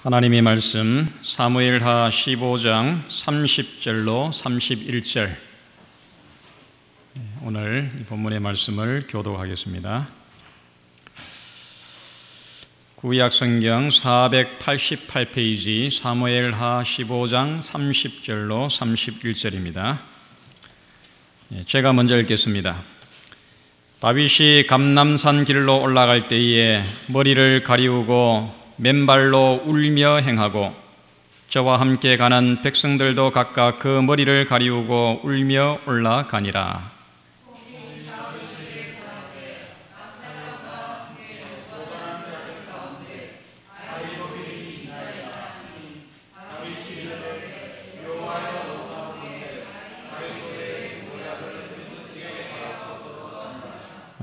하나님의 말씀 사무엘하 15장 30절로 31절, 오늘 이 본문의 말씀을 교독하겠습니다. 구약성경 488페이지 사무엘하 15장 30절로 31절입니다. 제가 먼저 읽겠습니다. 다윗이 감람산 길로 올라갈 때에 머리를 가리우고 맨발로 울며 행하고 저와 함께 가는 백성들도 각각 그 머리를 가리우고 울며 올라가니라.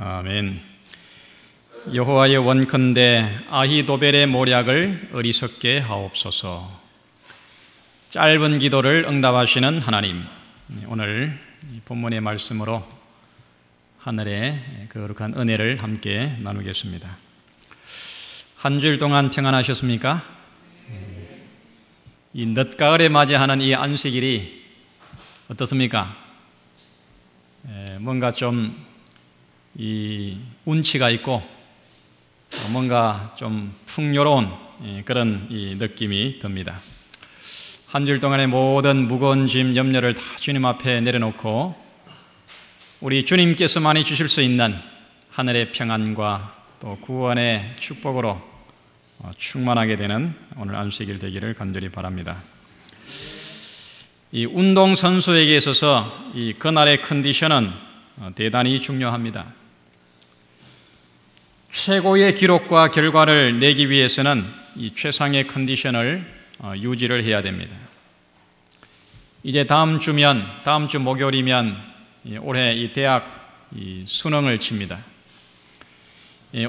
아멘. 여호와의 원컨대 아히도벨의 모략을 어리석게 하옵소서. 짧은 기도를 응답하시는 하나님, 오늘 본문의 말씀으로 하늘의 거룩한 은혜를 함께 나누겠습니다. 한 주일 동안 평안하셨습니까? 이 늦가을에 맞이하는 이 안식일이 어떻습니까? 뭔가 좀 이 운치가 있고 뭔가 좀 풍요로운 그런 이 느낌이 듭니다. 한 주일 동안의 모든 무거운 짐, 염려를 다 주님 앞에 내려놓고 우리 주님께서만이 주실 수 있는 하늘의 평안과 또 구원의 축복으로 충만하게 되는 오늘 안식일 되기를 간절히 바랍니다. 이 운동선수에게 있어서 이 그날의 컨디션은 대단히 중요합니다. 최고의 기록과 결과를 내기 위해서는 이 최상의 컨디션을 유지를 해야 됩니다. 이제 다음 주 목요일이면 올해 이 대학 수능을 칩니다.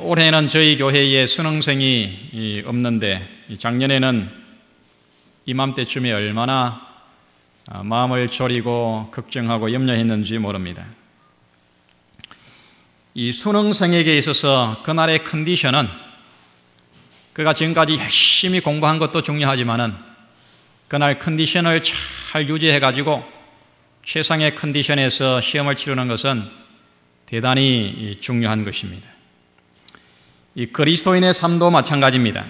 올해는 저희 교회에 수능생이 없는데 작년에는 이맘때쯤에 얼마나 마음을 졸이고 걱정하고 염려했는지 모릅니다. 이 수능생에게 있어서 그날의 컨디션은 그가 지금까지 열심히 공부한 것도 중요하지만은 그날 컨디션을 잘 유지해가지고 최상의 컨디션에서 시험을 치르는 것은 대단히 중요한 것입니다. 이 그리스도인의 삶도 마찬가지입니다.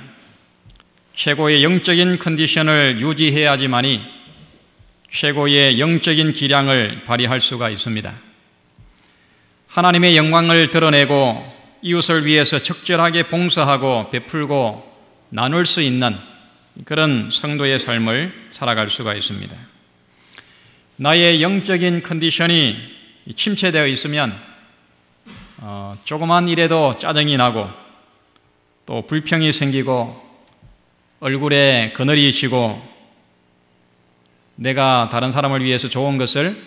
최고의 영적인 컨디션을 유지해야지만이 최고의 영적인 기량을 발휘할 수가 있습니다. 하나님의 영광을 드러내고 이웃을 위해서 적절하게 봉사하고 베풀고 나눌 수 있는 그런 성도의 삶을 살아갈 수가 있습니다. 나의 영적인 컨디션이 침체되어 있으면 조그만 일에도 짜증이 나고 또 불평이 생기고 얼굴에 그늘이 지고 내가 다른 사람을 위해서 좋은 것을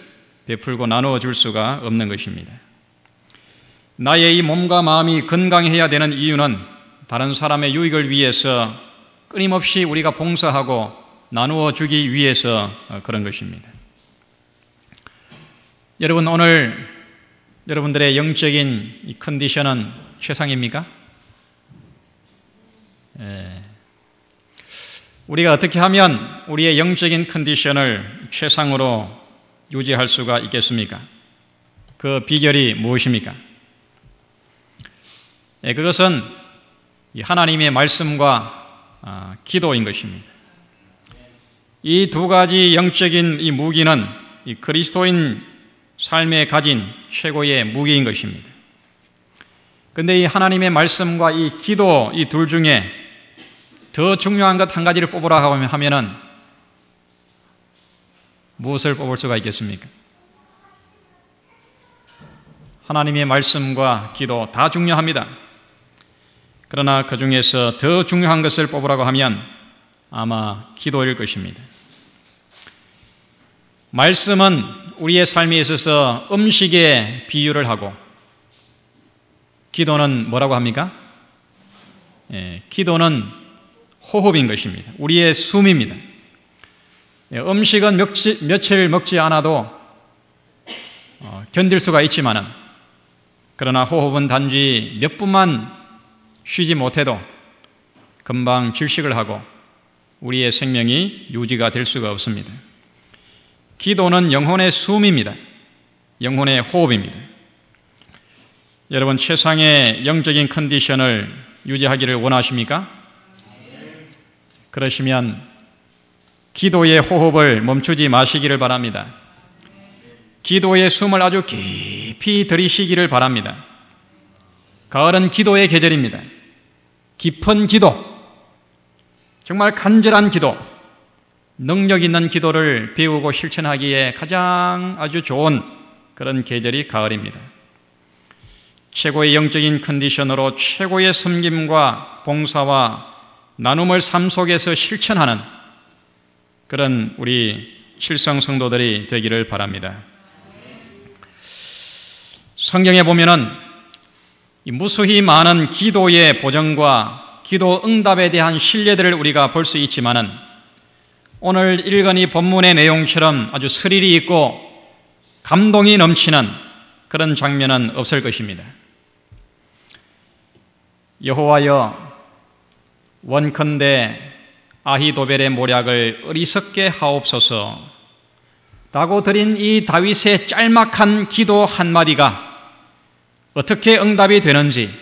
베풀고 나누어 줄 수가 없는 것입니다. 나의 이 몸과 마음이 건강해야 되는 이유는 다른 사람의 유익을 위해서 끊임없이 우리가 봉사하고 나누어 주기 위해서 그런 것입니다. 여러분, 오늘 여러분들의 영적인 이 컨디션은 최상입니까? 우리가 어떻게 하면 우리의 영적인 컨디션을 최상으로 유지할 수가 있겠습니까? 그 비결이 무엇입니까? 그것은 하나님의 말씀과 기도인 것입니다. 이 두 가지 영적인 이 무기는 이 그리스도인 삶에 가진 최고의 무기인 것입니다. 그런데 이 하나님의 말씀과 이 기도 이 둘 중에 더 중요한 것 한 가지를 뽑으라고 하면은 무엇을 뽑을 수가 있겠습니까? 하나님의 말씀과 기도 다 중요합니다. 그러나 그 중에서 더 중요한 것을 뽑으라고 하면 아마 기도일 것입니다. 말씀은 우리의 삶에 있어서 음식에 비유를 하고 기도는 뭐라고 합니까? 기도는 호흡인 것입니다. 우리의 숨입니다. 음식은 며칠 먹지 않아도 견딜 수가 있지만은 그러나 호흡은 단지 몇 분만 쉬지 못해도 금방 질식을 하고 우리의 생명이 유지가 될 수가 없습니다. 기도는 영혼의 숨입니다. 영혼의 호흡입니다. 여러분, 최상의 영적인 컨디션을 유지하기를 원하십니까? 그러시면 기도의 호흡을 멈추지 마시기를 바랍니다. 기도의 숨을 아주 깊이 들이쉬기를 바랍니다. 가을은 기도의 계절입니다. 깊은 기도, 정말 간절한 기도, 능력 있는 기도를 배우고 실천하기에 가장 아주 좋은 그런 계절이 가을입니다. 최고의 영적인 컨디션으로 최고의 섬김과 봉사와 나눔을 삶 속에서 실천하는 그런 우리 칠성 성도들이 되기를 바랍니다. 성경에 보면은 무수히 많은 기도의 보정과 기도 응답에 대한 신뢰들을 우리가 볼 수 있지만은 오늘 읽은 이 본문의 내용처럼 아주 스릴이 있고 감동이 넘치는 그런 장면은 없을 것입니다. 여호와여, 원컨대 아히도벨의 모략을 어리석게 하옵소서 라고 드린 이 다윗의 짤막한 기도 한마디가 어떻게 응답이 되는지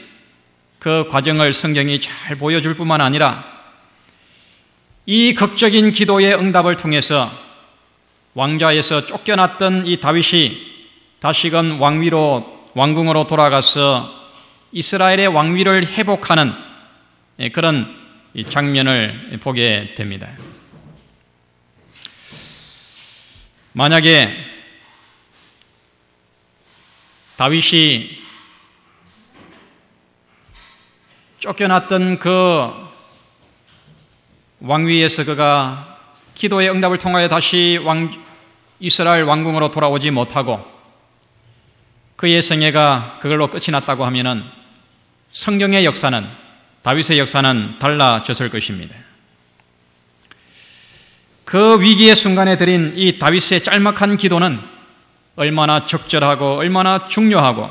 그 과정을 성경이 잘 보여줄 뿐만 아니라 이 극적인 기도의 응답을 통해서 왕좌에서 쫓겨났던 이 다윗이 다시금 왕궁으로 돌아가서 이스라엘의 왕위를 회복하는 그런 장면을 보게 됩니다. 만약에 다윗이 쫓겨났던 그 왕위에서 그가 기도의 응답을 통하여 다시 이스라엘 왕궁으로 돌아오지 못하고 그의 생애가 그걸로 끝이 났다고 하면은 성경의 역사는, 다윗의 역사는 달라졌을 것입니다. 그 위기의 순간에 드린 이 다윗의 짤막한 기도는 얼마나 적절하고 얼마나 중요하고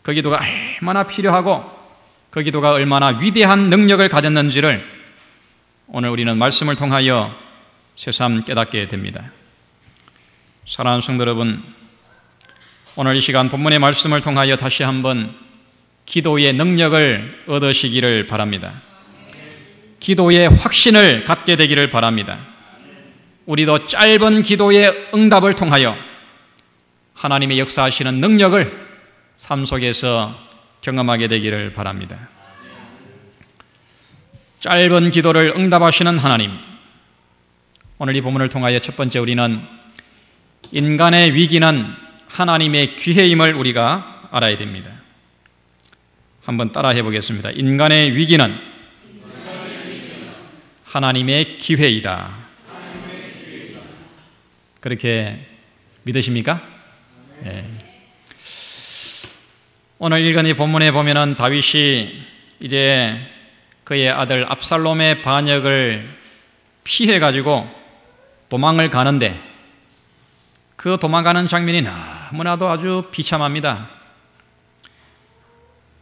그 기도가 얼마나 필요하고 그 기도가 얼마나 위대한 능력을 가졌는지를 오늘 우리는 말씀을 통하여 새삼 깨닫게 됩니다. 사랑하는 성도 여러분, 오늘 이 시간 본문의 말씀을 통하여 다시 한번 기도의 능력을 얻으시기를 바랍니다. 기도의 확신을 갖게 되기를 바랍니다. 우리도 짧은 기도의 응답을 통하여 하나님의 역사하시는 능력을 삶 속에서 경험하게 되기를 바랍니다. 짧은 기도를 응답하시는 하나님, 오늘 이 본문을 통하여 첫 번째 우리는 인간의 위기는 하나님의 기회임을 우리가 알아야 됩니다. 한번 따라해 보겠습니다. 인간의 위기는 하나님의 기회이다. 그렇게 믿으십니까? 네. 오늘 읽은 이 본문에 보면은 다윗이 이제 그의 아들 압살롬의 반역을 피해가지고 도망을 가는데 그 도망가는 장면이 너무나도 아주 비참합니다.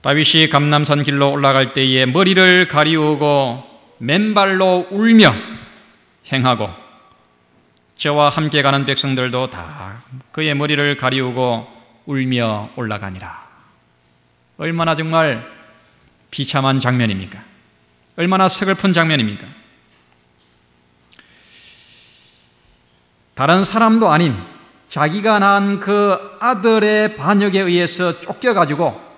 다윗이 감람산 길로 올라갈 때에 머리를 가리우고 맨발로 울며 행하고 저와 함께 가는 백성들도 다 그의 머리를 가리우고 울며 올라가니라. 얼마나 정말 비참한 장면입니까? 얼마나 서글픈 장면입니까? 다른 사람도 아닌 자기가 낳은 그 아들의 반역에 의해서 쫓겨가지고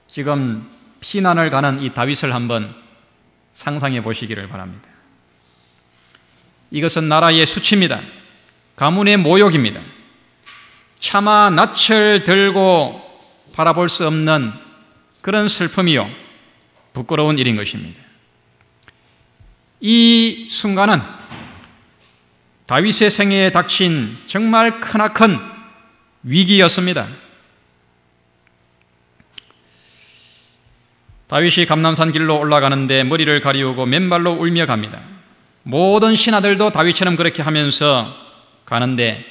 지금 피난을 가는 이 다윗을 한번 상상해 보시기를 바랍니다. 이것은 나라의 수치입니다. 가문의 모욕입니다. 차마 낯을 들고 바라볼 수 없는 그런 슬픔이요, 부끄러운 일인 것입니다. 이 순간은 다윗의 생애에 닥친 정말 크나큰 위기였습니다. 다윗이 감람산 길로 올라가는데 머리를 가리우고 맨발로 울며 갑니다. 모든 신하들도 다윗처럼 그렇게 하면서 가는데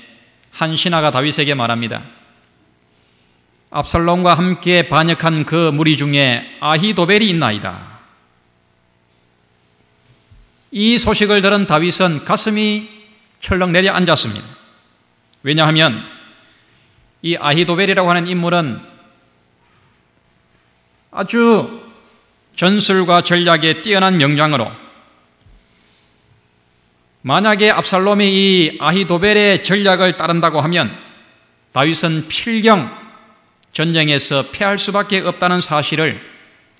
한 신하가 다윗에게 말합니다. 압살롬과 함께 반역한 그 무리 중에 아히도벨이 있나이다. 이 소식을 들은 다윗은 가슴이 철렁 내려앉았습니다. 왜냐하면 이 아히도벨이라고 하는 인물은 아주 전술과 전략에 뛰어난 명장으로, 만약에 압살롬이 이 아히도벨의 전략을 따른다고 하면 다윗은 필경 전쟁에서 패할 수밖에 없다는 사실을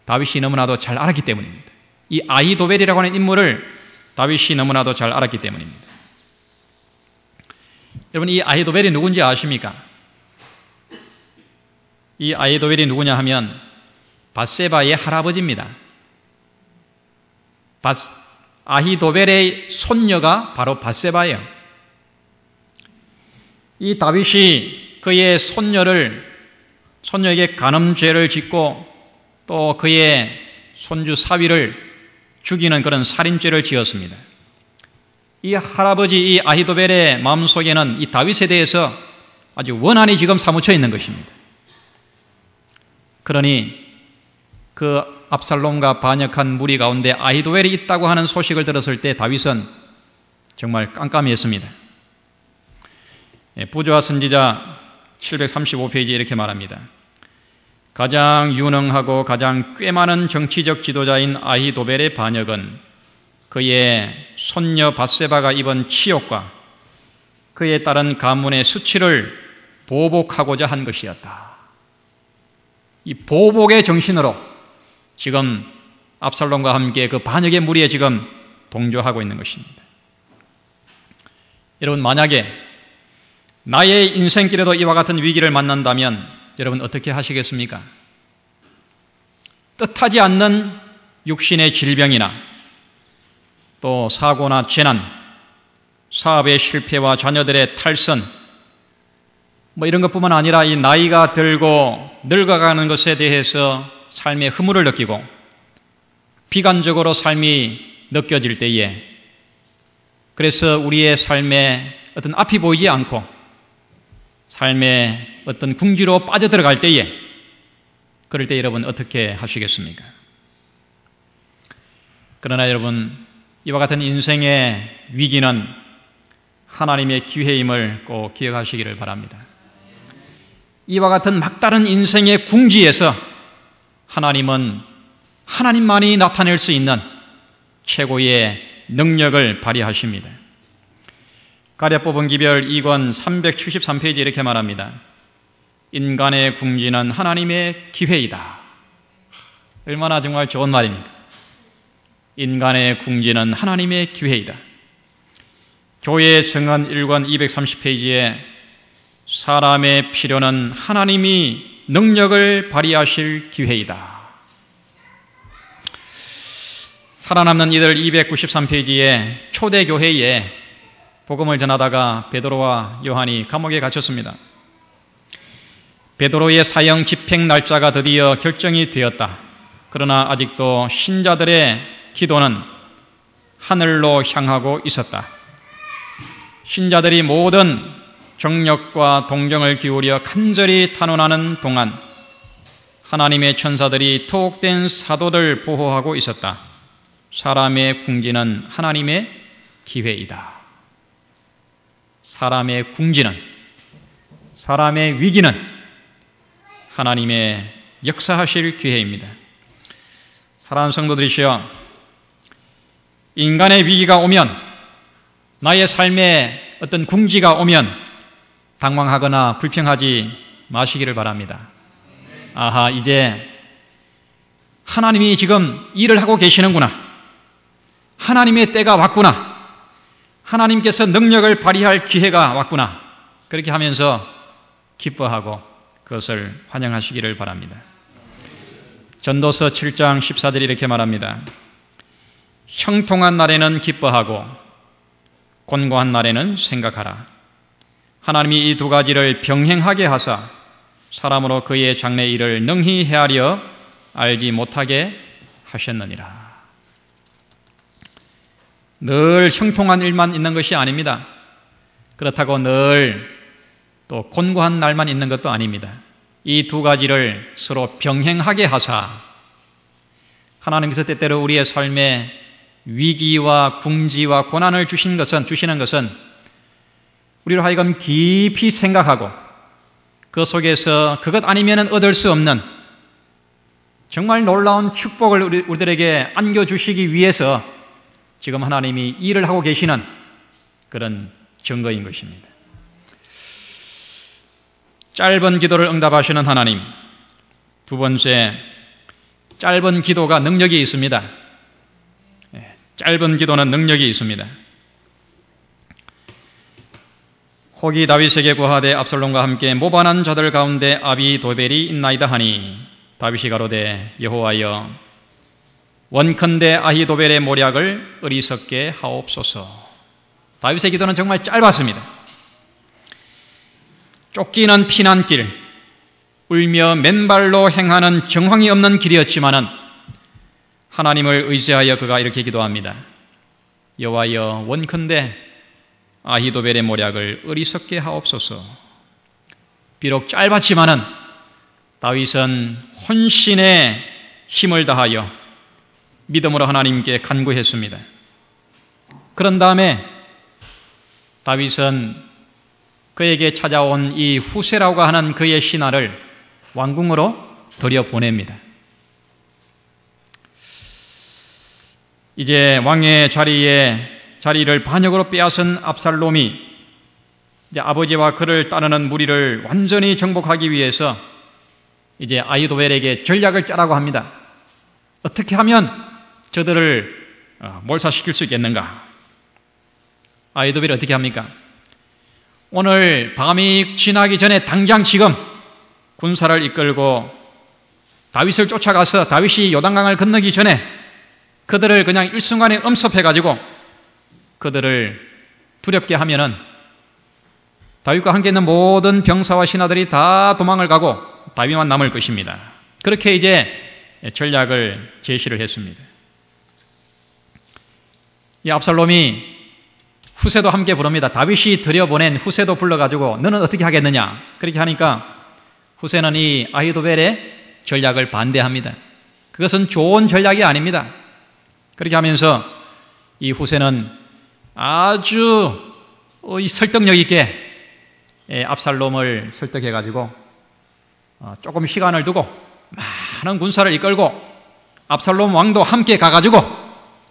다윗이 너무나도 잘 알았기 때문입니다. 이 아히도벨이라고 하는 인물을 다윗이 너무나도 잘 알았기 때문입니다. 여러분, 이 아히도벨이 누군지 아십니까? 이 아히도벨이 누구냐 하면 밧세바의 할아버지입니다. 아히도벨의 손녀가 바로 밧세바예요. 이 다윗이 그의 손녀에게 간음죄를 짓고 또 그의 손주 사위를 죽이는 그런 살인죄를 지었습니다. 이 할아버지 이 아히도벨의 마음속에는 이 다윗에 대해서 아주 원한이 지금 사무쳐 있는 것입니다. 그러니 그 압살롬과 반역한 무리 가운데 아히도벨이 있다고 하는 소식을 들었을 때 다윗은 정말 깜깜했습니다. 부조와 선지자 735페이지에 이렇게 말합니다. 가장 유능하고 가장 꽤 많은 정치적 지도자인 아히도벨의 반역은 그의 손녀 밧세바가 입은 치욕과 그에 따른 가문의 수치를 보복하고자 한 것이었다. 이 보복의 정신으로 지금 압살롬과 함께 그 반역의 무리에 지금 동조하고 있는 것입니다. 여러분, 만약에 나의 인생길에도 이와 같은 위기를 만난다면 여러분 어떻게 하시겠습니까? 뜻하지 않는 육신의 질병이나 또 사고나 재난, 사업의 실패와 자녀들의 탈선, 이런 것뿐만 아니라 이 나이가 들고 늙어가는 것에 대해서 삶의 허물을 느끼고 비관적으로 삶이 느껴질 때에, 그래서 우리의 삶에 어떤 앞이 보이지 않고 삶의 어떤 궁지로 빠져들어갈 때에, 그럴 때 여러분 어떻게 하시겠습니까? 그러나 여러분, 이와 같은 인생의 위기는 하나님의 기회임을 꼭 기억하시기를 바랍니다. 이와 같은 막다른 인생의 궁지에서 하나님은 하나님만이 나타낼 수 있는 최고의 능력을 발휘하십니다. 가랴 뽑은 기별 2권 373페이지 이렇게 말합니다. 인간의 궁지는 하나님의 기회이다. 얼마나 정말 좋은 말입니다. 인간의 궁지는 하나님의 기회이다. 교회 증언 1권 230페이지에 사람의 필요는 하나님이 능력을 발휘하실 기회이다. 살아남는 이들 293페이지에 초대교회에 복음을 전하다가 베드로와 요한이 감옥에 갇혔습니다. 베드로의 사형 집행 날짜가 드디어 결정이 되었다. 그러나 아직도 신자들의 기도는 하늘로 향하고 있었다. 신자들이 모든 정력과 동정을 기울여 간절히 탄원하는 동안 하나님의 천사들이 투옥된 사도를 보호하고 있었다. 사람의 궁지는 하나님의 기회이다. 사람의 궁지는, 사람의 위기는 하나님의 역사하실 기회입니다. 사랑하는 성도들이시여, 인간의 위기가 오면, 나의 삶에 어떤 궁지가 오면 당황하거나 불평하지 마시기를 바랍니다. 아하, 이제 하나님이 지금 일을 하고 계시는구나. 하나님의 때가 왔구나. 하나님께서 능력을 발휘할 기회가 왔구나. 그렇게 하면서 기뻐하고 그것을 환영하시기를 바랍니다. 전도서 7장 14절이 이렇게 말합니다. 형통한 날에는 기뻐하고 곤고한 날에는 생각하라. 하나님이 이 두 가지를 병행하게 하사 사람으로 그의 장래 일을 능히 헤아려 알지 못하게 하셨느니라. 늘 형통한 일만 있는 것이 아닙니다. 그렇다고 늘 또 곤고한 날만 있는 것도 아닙니다. 이 두 가지를 서로 병행하게 하사 하나님께서 때때로 우리의 삶에 위기와 궁지와 고난을 주시는 것은 우리로 하여금 깊이 생각하고 그 속에서 그것 아니면 얻을 수 없는 정말 놀라운 축복을 우리들에게 안겨주시기 위해서 지금 하나님이 일을 하고 계시는 그런 증거인 것입니다. 짧은 기도를 응답하시는 하나님. 두 번째, 짧은 기도가 능력이 있습니다. 짧은 기도는 능력이 있습니다. 혹이 다윗에게 구하되 압살롬과 함께 모반한 자들 가운데 아비도벨이 있나이다 하니 다윗이 가로되 여호와여 원컨대 아히도벨의 모략을 어리석게 하옵소서. 다윗의 기도는 정말 짧았습니다. 쫓기는 피난길, 울며 맨발로 행하는 정황이 없는 길이었지만은 하나님을 의지하여 그가 이렇게 기도합니다. 여호와여 원컨대 아히도벨의 모략을 어리석게 하옵소서. 비록 짧았지만은 다윗은 혼신의 힘을 다하여 믿음으로 하나님께 간구했습니다. 그런 다음에 다윗은 그에게 찾아온 이 후세라고 하는 그의 신하를 왕궁으로 들여보냅니다. 이제 왕의 자리를 반역으로 빼앗은 압살롬이 이제 아버지와 그를 따르는 무리를 완전히 정복하기 위해서 이제 아히도벨에게 전략을 짜라고 합니다. 어떻게 하면 저들을 몰사시킬 수 있겠는가? 아히도벨이 어떻게 합니까? 오늘 밤이 지나기 전에 당장 지금 군사를 이끌고 다윗을 쫓아가서 다윗이 요단강을 건너기 전에 그들을 그냥 일순간에 엄습해가지고 그들을 두렵게 하면은 다윗과 함께 있는 모든 병사와 신하들이 다 도망을 가고 다윗만 남을 것입니다. 그렇게 이제 전략을 제시를 했습니다. 이 압살롬이 후세도 함께 부릅니다. 다윗이 들여보낸 후세도 불러가지고 너는 어떻게 하겠느냐? 그렇게 하니까 후세는 이 아히도벨의 전략을 반대합니다. 그것은 좋은 전략이 아닙니다. 그렇게 하면서 이 후세는 아주 설득력 있게 압살롬을 설득해가지고 조금 시간을 두고 많은 군사를 이끌고 압살롬 왕도 함께 가가지고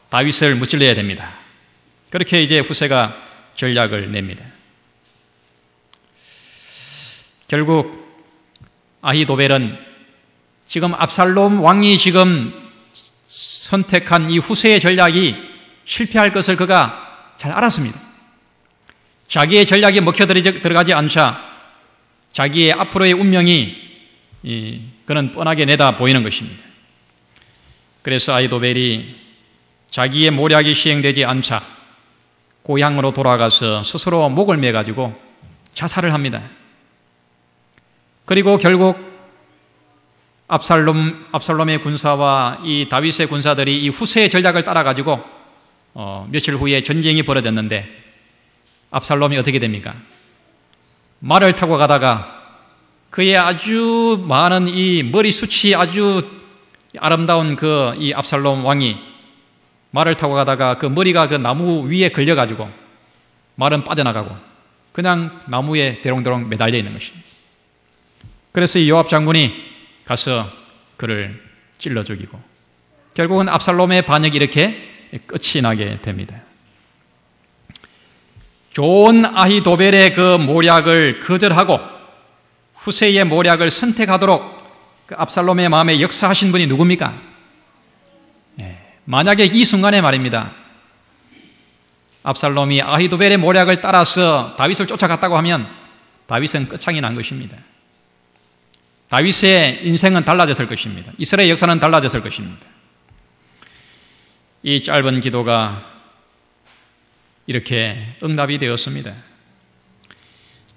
다윗을 무찔러야 됩니다. 그렇게 이제 후세가 전략을 냅니다. 결국 아히도벨은 지금 압살롬 왕이 지금 선택한 이 후세의 전략이 실패할 것을 그가 잘 알았습니다. 자기의 전략이 먹혀 들어가지 않자 자기의 앞으로의 운명이 그는 뻔하게 내다 보이는 것입니다. 그래서 아히도벨이 자기의 모략이 시행되지 않자 고향으로 돌아가서 스스로 목을 매가지고 자살을 합니다. 그리고 결국 압살롬의 군사와 이 다윗의 군사들이 이 후세의 전략을 따라가지고 며칠 후에 전쟁이 벌어졌는데 압살롬이 어떻게 됩니까? 말을 타고 가다가 그의 아주 많은 이 머리숱이 아주 아름다운 이 압살롬 왕이 말을 타고 가다가 그 머리가 그 나무 위에 걸려가지고 말은 빠져나가고 그냥 나무에 대롱대롱 매달려 있는 것입니다. 그래서 이 요압 장군이 가서 그를 찔러 죽이고 결국은 압살롬의 반역이 이렇게 끝이 나게 됩니다. 좋은 아히도벨의 그 모략을 거절하고 후세의 모략을 선택하도록 그 압살롬의 마음에 역사하신 분이 누굽니까? 만약에 이 순간에 말입니다. 압살롬이 아히도벨의 모략을 따라서 다윗을 쫓아갔다고 하면 다윗은 끝장이 난 것입니다. 다윗의 인생은 달라졌을 것입니다. 이스라엘 역사는 달라졌을 것입니다. 이 짧은 기도가 이렇게 응답이 되었습니다.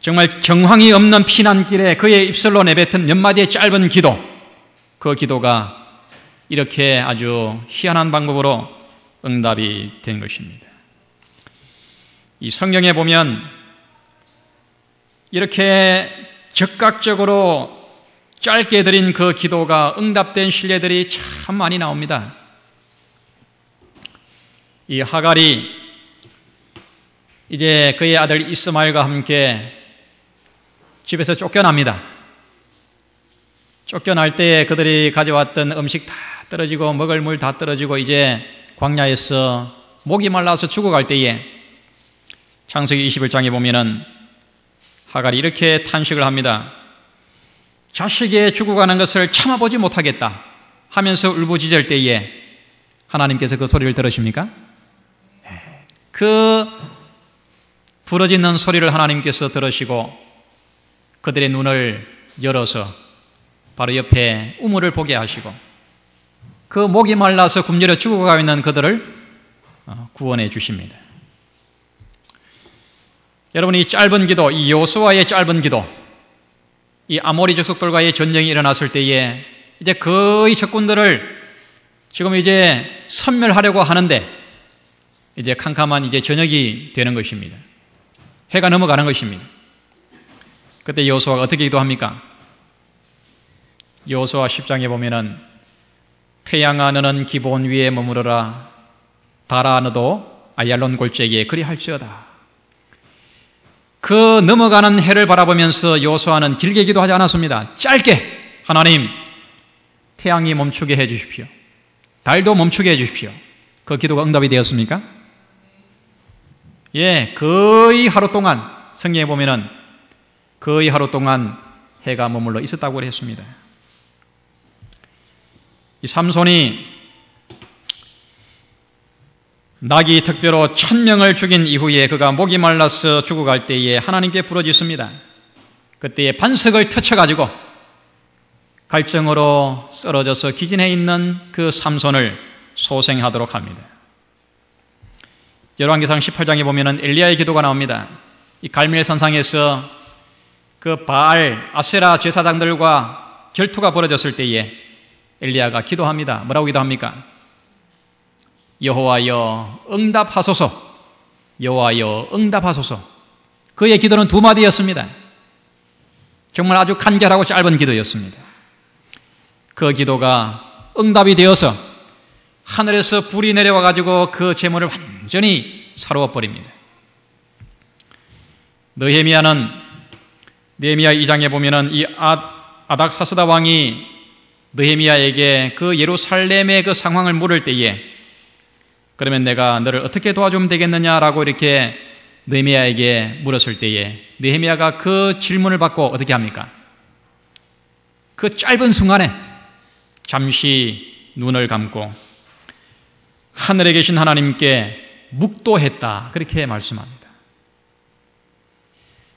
정말 경황이 없는 피난길에 그의 입술로 내뱉은 몇 마디의 짧은 기도, 그 기도가 이렇게 아주 희한한 방법으로 응답이 된 것입니다. 이 성경에 보면 이렇게 즉각적으로 짧게 드린 그 기도가 응답된 신뢰들이 참 많이 나옵니다. 이 하갈이 이제 그의 아들 이스마엘과 함께 집에서 쫓겨납니다. 쫓겨날 때 그들이 가져왔던 음식 다 떨어지고 먹을 물 다 떨어지고 이제 광야에서 목이 말라서 죽어갈 때에 창세기 21장에 보면은 하갈이 이렇게 탄식을 합니다. 자식의 죽어가는 것을 참아보지 못하겠다 하면서 울부짖을 때에 하나님께서 그 소리를 들으십니까? 그 부러지는 소리를 하나님께서 들으시고 그들의 눈을 열어서 바로 옆에 우물을 보게 하시고 그 목이 말라서 굶주려 죽어가고 있는 그들을 구원해 주십니다. 여러분, 이 짧은 기도, 이 여호수아의 짧은 기도, 이 아모리 족속들과의 전쟁이 일어났을 때에 이제 거의 적군들을 지금 이제 섬멸하려고 하는데 이제 캄캄한 이제 저녁이 되는 것입니다. 해가 넘어가는 것입니다. 그때 여호수아가 어떻게 기도합니까? 여호수아 10장에 보면은 태양아 너는 기브온 위에 머무르라 달아 너도 아얄론 골짜기에 그리할지어다. 그 넘어가는 해를 바라보면서 여호수아는 길게 기도하지 않았습니다. 짧게 하나님 태양이 멈추게 해 주십시오. 달도 멈추게 해 주십시오. 그 기도가 응답이 되었습니까? 예, 거의 하루 동안 성경에 보면은 거의 하루 동안 해가 머물러 있었다고 했습니다. 이 삼손이 낙이 특별로 1000명을 죽인 이후에 그가 목이 말라서 죽어갈 때에 하나님께 부르짖습니다. 그때에 반석을 터쳐가지고 갈증으로 쓰러져서 기진해 있는 그 삼손을 소생하도록 합니다. 열왕기상 18장에 보면은 엘리야의 기도가 나옵니다. 이 갈멜 산상에서 그 바알, 아세라 제사장들과 결투가 벌어졌을 때에 엘리야가 기도합니다. 뭐라고 기도합니까? 여호와여 응답하소서. 여호와여 응답하소서. 그의 기도는 두 마디였습니다. 정말 아주 간결하고 짧은 기도였습니다. 그 기도가 응답이 되어서 하늘에서 불이 내려와 가지고 그 제물을 완전히 사로워 버립니다. 느헤미야는 느헤미야 2장에 보면은 이 아닥사스다 왕이 느헤미야에게 그 예루살렘의 그 상황을 물을 때에 그러면 내가 너를 어떻게 도와주면 되겠느냐라고 이렇게 느헤미야에게 물었을 때에 느헤미야가 그 질문을 받고 어떻게 합니까? 그 짧은 순간에 잠시 눈을 감고 하늘에 계신 하나님께 묵도했다. 그렇게 말씀합니다.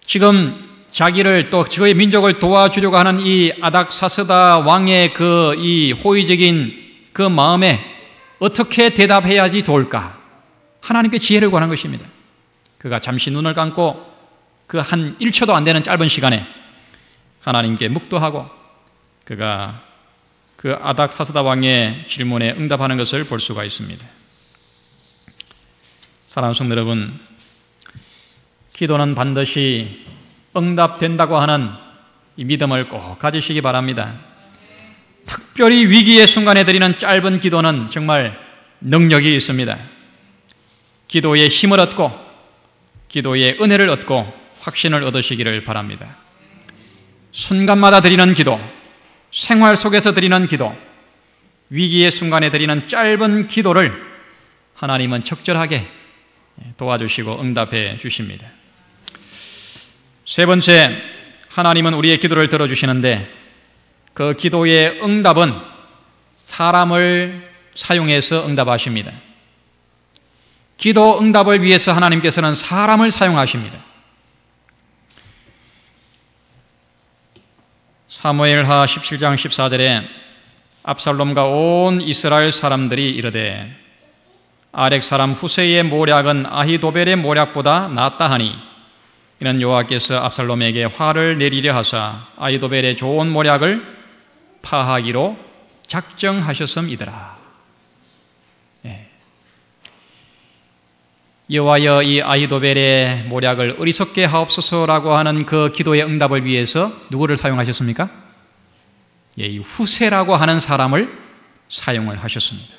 지금 자기를 또 저의 민족을 도와주려고 하는 이 아닥사스다 왕의 그 이 호의적인 그 마음에 어떻게 대답해야지 좋을까? 하나님께 지혜를 구하는 것입니다. 그가 잠시 눈을 감고 그 한 1초도 안 되는 짧은 시간에 하나님께 묵도하고 그가 그 아닥사스다 왕의 질문에 응답하는 것을 볼 수가 있습니다. 사랑하는 성도 여러분, 기도는 반드시 응답된다고 하는 이 믿음을 꼭 가지시기 바랍니다. 특별히 위기의 순간에 드리는 짧은 기도는 정말 능력이 있습니다. 기도의 힘을 얻고 기도의 은혜를 얻고 확신을 얻으시기를 바랍니다. 순간마다 드리는 기도, 생활 속에서 드리는 기도, 위기의 순간에 드리는 짧은 기도를 하나님은 적절하게 도와주시고 응답해 주십니다. 세 번째, 하나님은 우리의 기도를 들어주시는데 그 기도의 응답은 사람을 사용해서 응답하십니다. 기도 응답을 위해서 하나님께서는 사람을 사용하십니다. 사무엘하 17장 14절에 압살롬과 온 이스라엘 사람들이 이르되 아렉 사람 후세의 모략은 아히도벨의 모략보다 낫다 하니 이는 여호와께서 압살롬에게 화를 내리려 하사 아히도벨의 좋은 모략을 파하기로 작정하셨음이더라. 여호와여 이 아히도벨의 모략을 어리석게 하옵소서라고 하는 그 기도의 응답을 위해서 누구를 사용하셨습니까? 이 후세라고 하는 사람을 사용을 하셨습니다.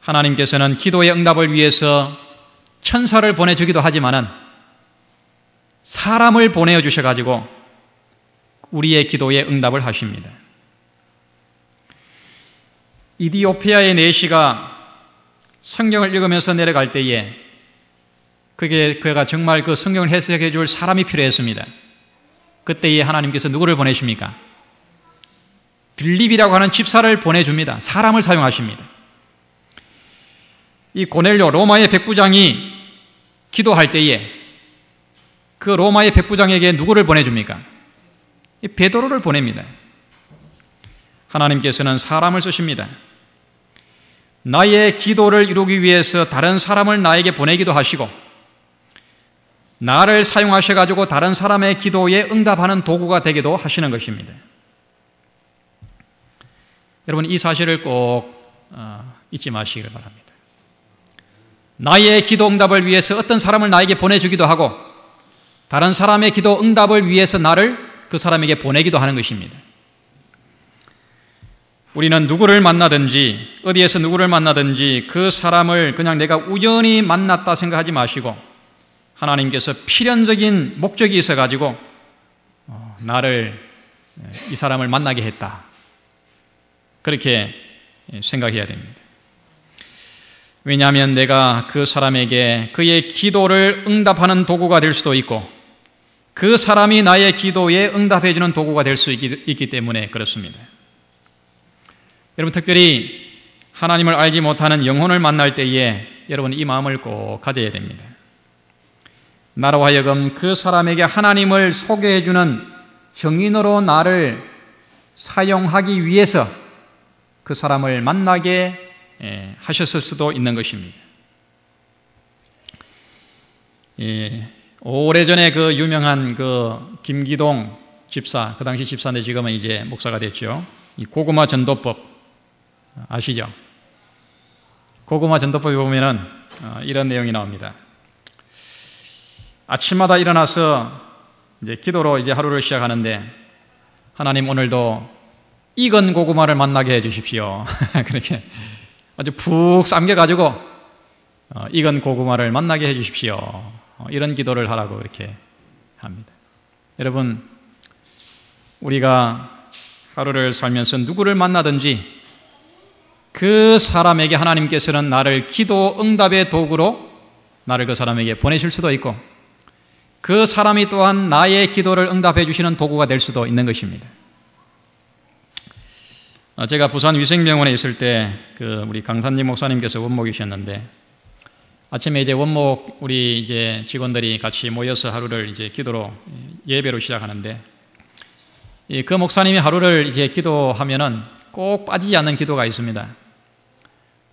하나님께서는 기도의 응답을 위해서 천사를 보내주기도 하지만은 사람을 보내어 주셔가지고 우리의 기도에 응답을 하십니다. 이디오피아의 내시가 성경을 읽으면서 내려갈 때에 그가 정말 그 성경을 해석해 줄 사람이 필요했습니다. 그때에 하나님께서 누구를 보내십니까? 빌립이라고 하는 집사를 보내줍니다. 사람을 사용하십니다. 이 고넬료 로마의 백부장이 기도할 때에 그 로마의 백부장에게 누구를 보내줍니까? 베드로를 보냅니다. 하나님께서는 사람을 쓰십니다. 나의 기도를 이루기 위해서 다른 사람을 나에게 보내기도 하시고 나를 사용하셔가지고 다른 사람의 기도에 응답하는 도구가 되기도 하시는 것입니다. 여러분 이 사실을 꼭 잊지 마시기를 바랍니다. 나의 기도 응답을 위해서 어떤 사람을 나에게 보내주기도 하고 다른 사람의 기도 응답을 위해서 나를 그 사람에게 보내기도 하는 것입니다. 우리는 누구를 만나든지 어디에서 누구를 만나든지 그 사람을 그냥 내가 우연히 만났다 생각하지 마시고 하나님께서 필연적인 목적이 있어가지고 나를 이 사람을 만나게 했다. 그렇게 생각해야 됩니다. 왜냐하면 내가 그 사람에게 그의 기도를 응답하는 도구가 될 수도 있고 그 사람이 나의 기도에 응답해주는 도구가 될 수 있기 때문에 그렇습니다. 여러분 특별히 하나님을 알지 못하는 영혼을 만날 때에 여러분 이 마음을 꼭 가져야 됩니다. 나로 하여금 그 사람에게 하나님을 소개해주는 증인으로 나를 사용하기 위해서 그 사람을 만나게 하셨을 수도 있는 것입니다. 오래전에 그 유명한 그 김기동 집사, 그 당시 집사인데 지금은 이제 목사가 됐죠. 이 고구마 전도법 아시죠? 고구마 전도법에 보면은 이런 내용이 나옵니다. 아침마다 일어나서 이제 기도로 이제 하루를 시작하는데 하나님 오늘도 익은 고구마를 만나게 해 주십시오. 그렇게 아주 푹 삶겨가지고 익은 고구마를 만나게 해 주십시오. 이런 기도를 하라고 그렇게 합니다. 여러분 우리가 하루를 살면서 누구를 만나든지 그 사람에게 하나님께서는 나를 기도 응답의 도구로 나를 그 사람에게 보내실 수도 있고 그 사람이 또한 나의 기도를 응답해 주시는 도구가 될 수도 있는 것입니다. 제가 부산 위생병원에 있을 때 우리 강산님 목사님께서 원목이셨는데 아침에 이제 원목 우리 이제 직원들이 같이 모여서 하루를 이제 기도로 예배로 시작하는데 그 목사님이 하루를 이제 기도하면은 꼭 빠지지 않는 기도가 있습니다.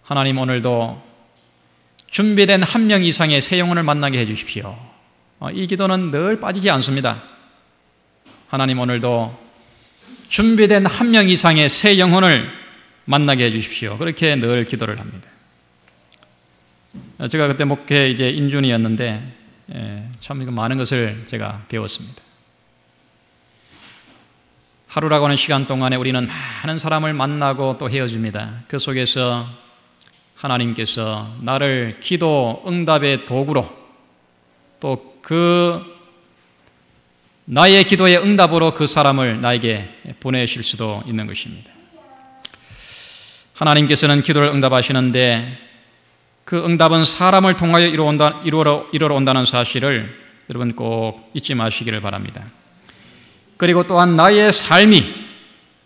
하나님 오늘도 준비된 1명 이상의 새 영혼을 만나게 해 주십시오. 이 기도는 늘 빠지지 않습니다. 하나님 오늘도 준비된 1명 이상의 새 영혼을 만나게 해 주십시오. 그렇게 늘 기도를 합니다. 제가 그때 목회 이제 인준이었는데 참 많은 것을 제가 배웠습니다. 하루라고 하는 시간 동안에 우리는 많은 사람을 만나고 또 헤어집니다. 그 속에서 하나님께서 나를 기도 응답의 도구로 또 나의 기도의 응답으로 그 사람을 나에게 보내실 수도 있는 것입니다. 하나님께서는 기도를 응답하시는데 그 응답은 사람을 통하여 이루러 온다는 사실을 여러분 꼭 잊지 마시기를 바랍니다. 그리고 또한 나의 삶이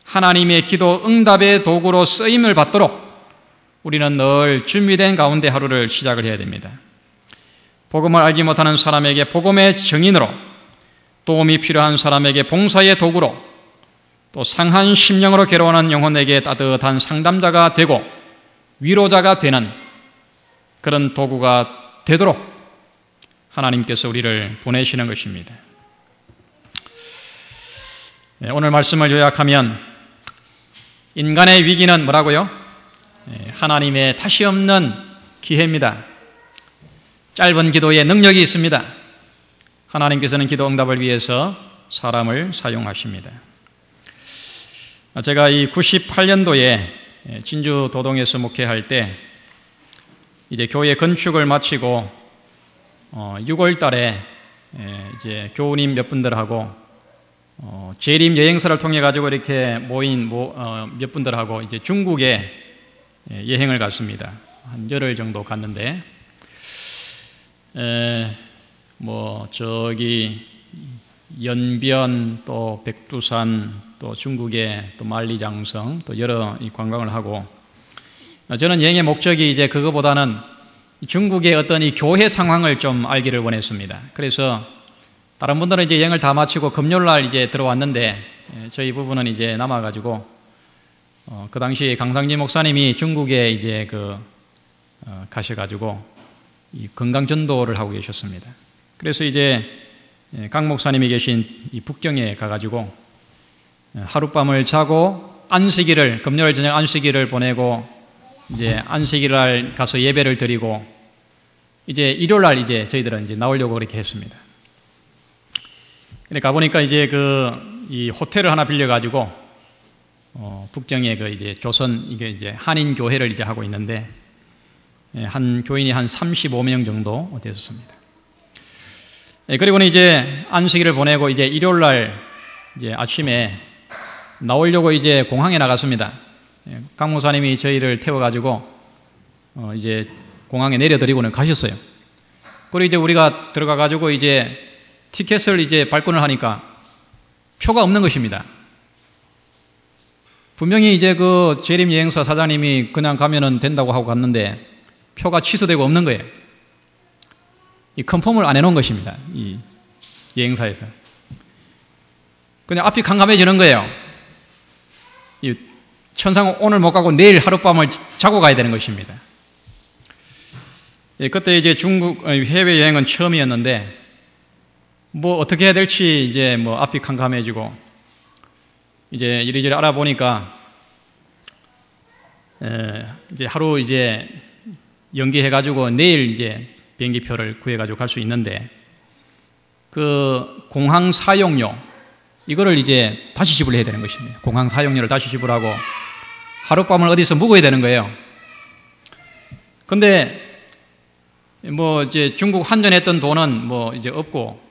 하나님의 기도 응답의 도구로 쓰임을 받도록 우리는 늘 준비된 가운데 하루를 시작을 해야 됩니다. 복음을 알지 못하는 사람에게 복음의 증인으로, 도움이 필요한 사람에게 봉사의 도구로, 또 상한 심령으로 괴로워하는 영혼에게 따뜻한 상담자가 되고 위로자가 되는 그런 도구가 되도록 하나님께서 우리를 보내시는 것입니다. 오늘 말씀을 요약하면 인간의 위기는 뭐라고요? 하나님의 다시 없는 기회입니다. 짧은 기도에 능력이 있습니다. 하나님께서는 기도 응답을 위해서 사람을 사용하십니다. 제가 이 98년도에 진주 도동에서 목회할 때 이제 교회 건축을 마치고 6월 달에 이제 교우님 몇 분들하고 재림 여행사를 통해 가지고 이렇게 모인 몇 분들하고 이제 중국에 여행을 갔습니다. 한 열흘 정도 갔는데 저기 연변 또 백두산 또 중국의 또 만리장성 또 여러 관광을 하고 저는 여행의 목적이 이제 그거보다는 중국의 어떤 이 교회 상황을 좀 알기를 원했습니다. 그래서 다른 분들은 이제 여행을 다 마치고 금요일날 이제 들어왔는데 저희 부부는 이제 남아가지고 그 당시 강상진 목사님이 중국에 이제 가셔가지고 이 건강 전도를 하고 계셨습니다. 그래서 이제 강 목사님이 계신 이 북경에 가가지고 하룻밤을 자고 안식일을 금요일 저녁 안식일을 보내고 이제 안식일날 가서 예배를 드리고 이제 일요일날 이제 저희들은 이제 나오려고 그렇게 했습니다. 근데 가보니까 이제 이 호텔을 하나 빌려가지고 북경에 이제 조선 이게 이제 한인 교회를 이제 하고 있는데 한 교인이 한 35명 정도 됐었습니다. 그리고는 이제 안식일을 보내고 이제 일요일날 이제 아침에 나오려고 이제 공항에 나갔습니다. 강 목사님이 저희를 태워가지고 이제 공항에 내려드리고는 가셨어요. 그리고 이제 우리가 들어가가지고 이제 티켓을 이제 발권을 하니까 표가 없는 것입니다. 분명히 이제 재림 여행사 사장님이 그냥 가면은 된다고 하고 갔는데 표가 취소되고 없는 거예요. 이 컨펌을 안 해놓은 것입니다. 이 여행사에서. 그냥 앞이 캄캄해지는 거예요. 이 천상 오늘 못 가고 내일 하룻밤을 자고 가야 되는 것입니다. 그때 이제 중국 해외여행은 처음이었는데 어떻게 해야 될지 이제 앞이 캄캄해지고 이제 이리저리 알아보니까 이제 하루 이제 연기해가지고 내일 이제 비행기표를 구해가지고 갈 수 있는데 공항 사용료 이거를 이제 다시 지불해야 되는 것입니다. 공항 사용료를 다시 지불하고 하룻밤을 어디서 묵어야 되는 거예요. 근데 이제 중국 환전했던 돈은 이제 없고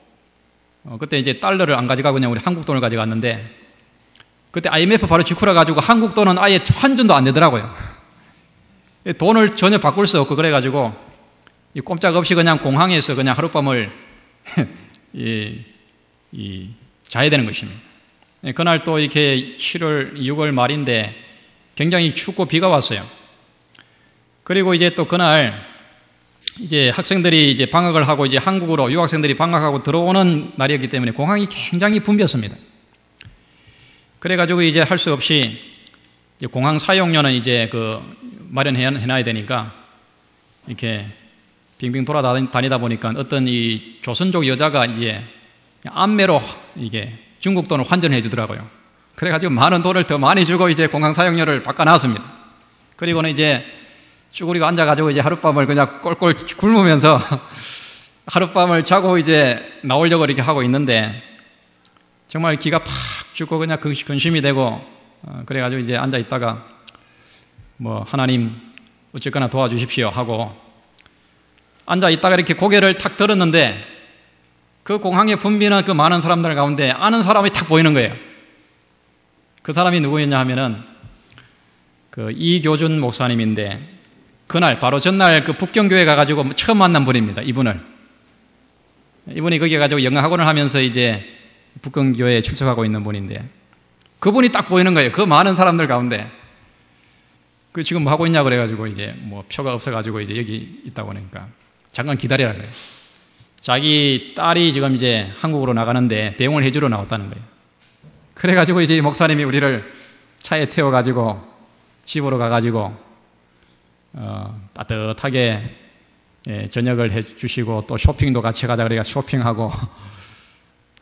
그때 이제 달러를 안 가져가고 그냥 우리 한국 돈을 가져갔는데 그때 IMF 바로 직후라 가지고 한국 돈은 아예 환전도 안 되더라고요. 돈을 전혀 바꿀 수 없고 그래가지고 꼼짝없이 그냥 공항에서 그냥 하룻밤을 자야 되는 것입니다. 그날 또 이렇게 6월 말인데 굉장히 춥고 비가 왔어요. 그리고 이제 또 그날 이제 학생들이 이제 방학을 하고 이제 한국으로 유학생들이 방학하고 들어오는 날이었기 때문에 공항이 굉장히 붐볐습니다. 그래가지고 이제 할 수 없이 이제 공항 사용료는 이제 마련해놔야 되니까 이렇게 빙빙 돌아다니다 보니까 어떤 이 조선족 여자가 이제 안매로 이게 중국 돈을 환전해 주더라고요. 그래가지고 많은 돈을 더 많이 주고 이제 공항 사용료를 바꿔놨습니다. 그리고는 이제 쭈그리고 앉아가지고 이제 하룻밤을 그냥 꼴꼴 굶으면서 하룻밤을 자고 이제 나오려고 이렇게 하고 있는데 정말 기가 팍 죽고 그냥 근심이 되고 그래가지고 이제 앉아 있다가 하나님 어쨌거나 도와주십시오 하고 앉아 있다가 이렇게 고개를 탁 들었는데 그 공항에 붐비는 그 많은 사람들 가운데 아는 사람이 탁 보이는 거예요. 그 사람이 누구였냐 하면은 이교준 목사님인데 그날 바로 전날 북경교회 가가지고 처음 만난 분입니다. 이분이 거기 가지고 영어학원을 하면서 이제 북경교회에 출석하고 있는 분인데 그분이 딱 보이는 거예요. 그 많은 사람들 가운데 지금 뭐 하고 있냐 그래가지고 이제 표가 없어가지고 이제 여기 있다고 하니까 잠깐 기다리라 그래요. 자기 딸이 지금 이제 한국으로 나가는데 배웅을 해주러 나왔다는 거예요. 그래가지고 이제 목사님이 우리를 차에 태워가지고 집으로 가가지고 따뜻하게 저녁을 해주시고 또 쇼핑도 같이 가자 그래가 쇼핑하고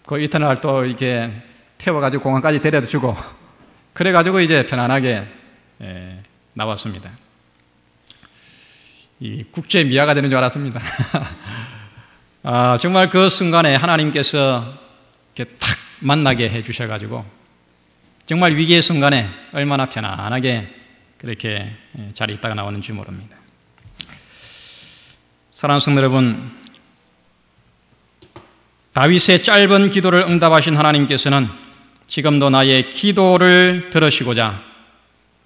그 이튿날 또 이렇게 태워가지고 공항까지 데려다 주고 그래가지고 이제 편안하게 나왔습니다. 이 국제 미아가 되는 줄 알았습니다. 정말 그 순간에 하나님께서 이렇게 탁 만나게 해주셔가지고 정말 위기의 순간에 얼마나 편안하게 그렇게 잘 있다가 나오는지 모릅니다. 사랑하는 성도 여러분, 다윗의 짧은 기도를 응답하신 하나님께서는 지금도 나의 기도를 들으시고자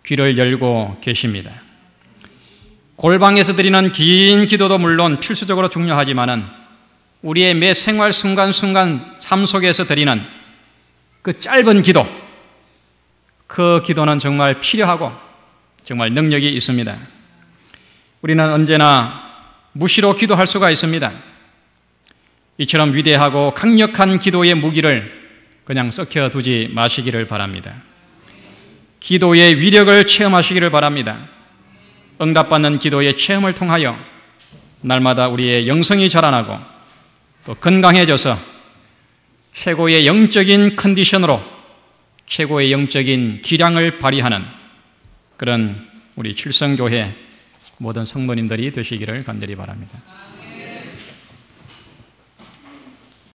귀를 열고 계십니다. 골방에서 드리는 긴 기도도 물론 필수적으로 중요하지만은 우리의 매 생활 순간순간 삶 속에서 드리는 그 짧은 기도, 그 기도는 정말 필요하고 정말 능력이 있습니다. 우리는 언제나 무시로 기도할 수가 있습니다. 이처럼 위대하고 강력한 기도의 무기를 그냥 썩혀두지 마시기를 바랍니다. 기도의 위력을 체험하시기를 바랍니다. 응답받는 기도의 체험을 통하여 날마다 우리의 영성이 자라나고 또 건강해져서 최고의 영적인 컨디션으로 최고의 영적인 기량을 발휘하는 그런 우리 칠성교회 모든 성도님들이 되시기를 간절히 바랍니다.